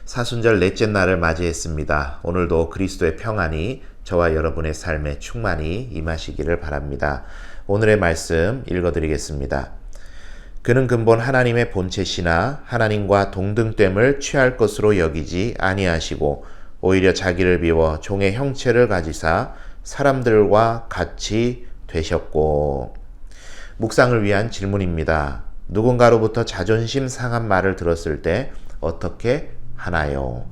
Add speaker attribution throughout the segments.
Speaker 1: 사순절 넷째 날을 맞이했습니다. 오늘도 그리스도의 평안이 저와 여러분의 삶에 충만히 임하시기를 바랍니다. 오늘의 말씀 읽어드리겠습니다. 그는 근본 하나님의 본체시나 하나님과 동등됨을 취할 것으로 여기지 아니하시고 오히려 자기를 비워 종의 형체를 가지사 사람들과 같이 되셨고. 묵상을 위한 질문입니다. 누군가로부터 자존심 상한 말을 들었을 때 어떻게 하나요?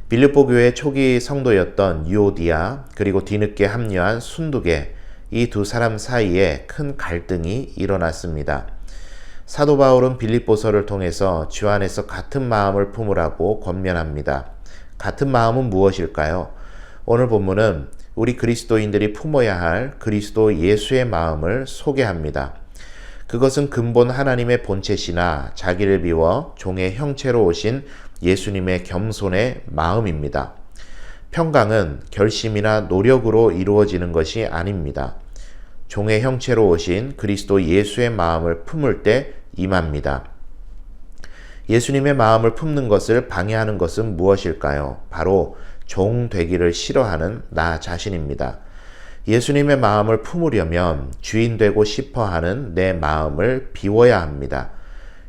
Speaker 1: 빌립보 교회 초기 성도였던 유오디아 그리고 뒤늦게 합류한 순두계, 이 두 사람 사이에 큰 갈등이 일어났습니다. 사도 바울은 빌립보서를 통해서 주 안에서 같은 마음을 품으라고 권면합니다. 같은 마음은 무엇일까요? 오늘 본문은 우리 그리스도인들이 품어야 할 그리스도 예수의 마음을 소개합니다. 그것은 근본 하나님의 본체시나 자기를 비워 종의 형체로 오신 예수님의 겸손의 마음입니다. 평강은 결심이나 노력으로 이루어지는 것이 아닙니다. 종의 형체로 오신 그리스도 예수의 마음을 품을 때 임합니다. 예수님의 마음을 품는 것을 방해하는 것은 무엇일까요? 바로 종 되기를 싫어하는 나 자신입니다. 예수님의 마음을 품으려면 주인 되고 싶어 하는 내 마음을 비워야 합니다.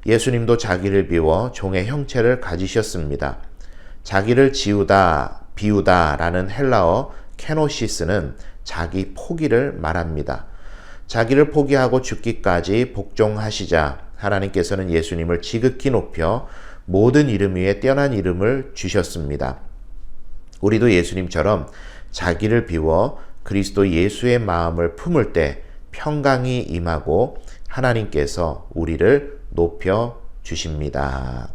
Speaker 1: 예수님도 자기를 비워 종의 형체를 가지셨습니다. 자기를 지우다, 비우다 라는 헬라어 케노시스는 자기 포기를 말합니다. 자기를 포기하고 죽기까지 복종하시자 하나님께서는 예수님을 지극히 높여 모든 이름 위에 뛰어난 이름을 주셨습니다. 우리도 예수님처럼 자기를 비워 그리스도 예수의 마음을 품을 때 평강이 임하고 하나님께서 우리를 높여 주십니다.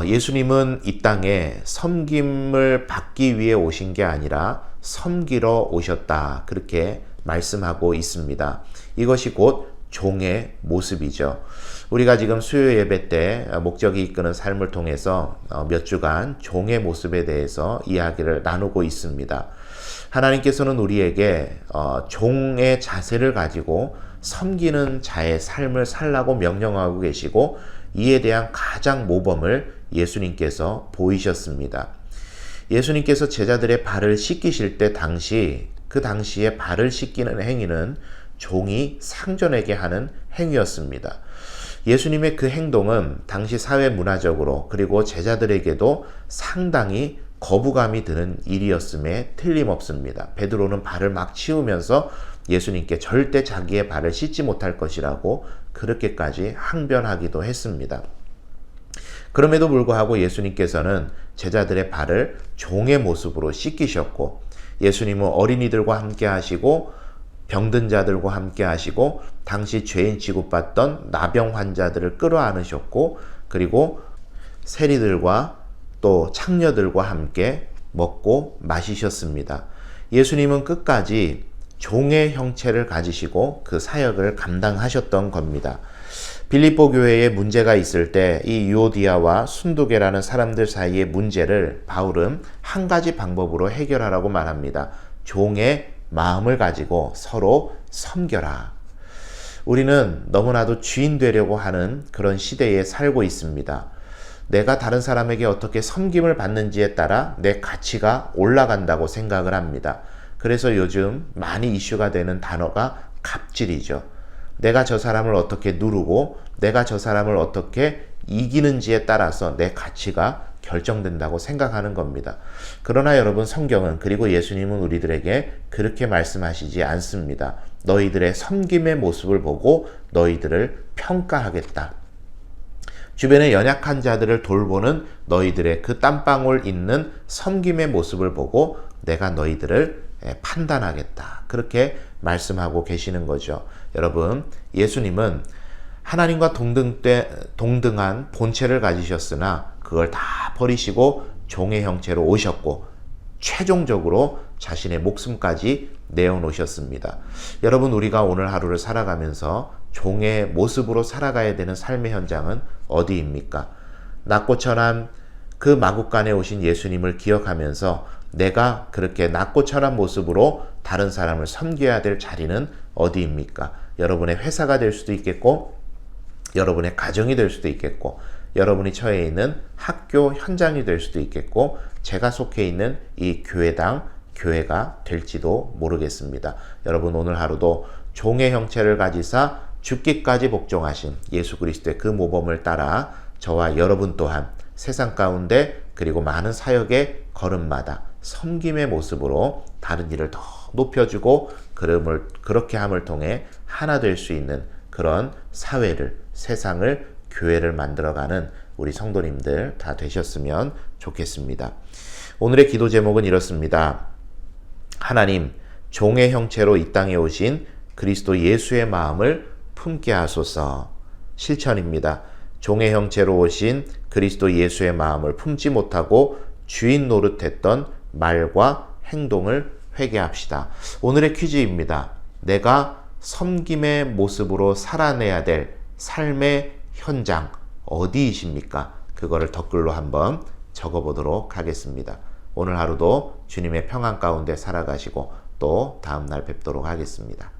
Speaker 1: 예수님은 이 땅에 섬김을 받기 위해 오신 게 아니라 섬기러 오셨다. 그렇게 말씀하고 있습니다. 이것이 곧 종의 모습이죠. 우리가 지금 수요 예배 때 목적이 이끄는 삶을 통해서 몇 주간 종의 모습에 대해서 이야기를 나누고 있습니다. 하나님께서는 우리에게 종의 자세를 가지고 섬기는 자의 삶을 살라고 명령하고 계시고 이에 대한 가장 모범을 예수님께서 보이셨습니다. 예수님께서 제자들의 발을 씻기실 때 그 당시에 발을 씻기는 행위는 종이 상전에게 하는 행위였습니다. 예수님의 그 행동은 당시 사회 문화적으로 그리고 제자들에게도 상당히 거부감이 드는 일이었음에 틀림없습니다. 베드로는 발을 막 치우면서 예수님께 절대 자기의 발을 씻지 못할 것이라고 그렇게까지 항변하기도 했습니다. 그럼에도 불구하고 예수님께서는 제자들의 발을 종의 모습으로 씻기셨고 예수님은 어린이들과 함께 하시고 병든 자들과 함께 하시고 당시 죄인 취급받던 나병 환자들을 끌어안으셨고 그리고 세리들과 또 창녀들과 함께 먹고 마시셨습니다. 예수님은 끝까지 종의 형체를 가지시고 그 사역을 감당하셨던 겁니다. 빌립보 교회에 문제가 있을 때 이 유오디아와 순두계라는 사람들 사이의 문제를 바울은 한 가지 방법으로 해결하라고 말합니다. 종의 마음을 가지고 서로 섬겨라. 우리는 너무나도 주인 되려고 하는 그런 시대에 살고 있습니다. 내가 다른 사람에게 어떻게 섬김을 받는지에 따라 내 가치가 올라간다고 생각을 합니다. 그래서 요즘 많이 이슈가 되는 단어가 갑질이죠. 내가 저 사람을 어떻게 누르고 내가 저 사람을 어떻게 이기는지에 따라서 내 가치가 결정된다고 생각하는 겁니다. 그러나 여러분, 성경은 그리고 예수님은 우리들에게 그렇게 말씀하시지 않습니다. 너희들의 섬김의 모습을 보고 너희들을 평가하겠다. 주변의 연약한 자들을 돌보는 너희들의 그 땀방울 있는 섬김의 모습을 보고 내가 너희들을 판단하겠다. 그렇게 말씀하고 계시는 거죠. 여러분, 예수님은 하나님과 동등한 본체를 가지셨으나 그걸 다 버리시고 종의 형체로 오셨고 최종적으로 자신의 목숨까지 내어놓으셨습니다. 여러분, 우리가 오늘 하루를 살아가면서 종의 모습으로 살아가야 되는 삶의 현장은 어디입니까? 낮고 천한 그 마국간에 오신 예수님을 기억하면서 내가 그렇게 낮고 천한 모습으로 다른 사람을 섬겨야 될 자리는 어디입니까? 여러분의 회사가 될 수도 있겠고 여러분의 가정이 될 수도 있겠고 여러분이 처해 있는 학교 현장이 될 수도 있겠고 제가 속해 있는 이 교회가 될지도 모르겠습니다. 여러분, 오늘 하루도 종의 형체를 가지사 죽기까지 복종하신 예수 그리스도의 그 모범을 따라 저와 여러분 또한 세상 가운데 그리고 많은 사역의 걸음마다 섬김의 모습으로 다른 일을 더 높여주고 그렇게 함을 통해 하나 될 수 있는 그런 사회를, 세상을, 교회를 만들어가는 우리 성도님들 다 되셨으면 좋겠습니다. 오늘의 기도 제목은 이렇습니다. 하나님, 종의 형체로 이 땅에 오신 그리스도 예수의 마음을 품게 하소서. 실천입니다. 종의 형체로 오신 그리스도 예수의 마음을 품지 못하고 주인 노릇했던 말과 행동을 회개합시다. 오늘의 퀴즈입니다. 내가 섬김의 모습으로 살아내야 될 삶의 현장 어디이십니까? 그거를 댓글로 한번 적어보도록 하겠습니다. 오늘 하루도 주님의 평안 가운데 살아가시고 또 다음날 뵙도록 하겠습니다.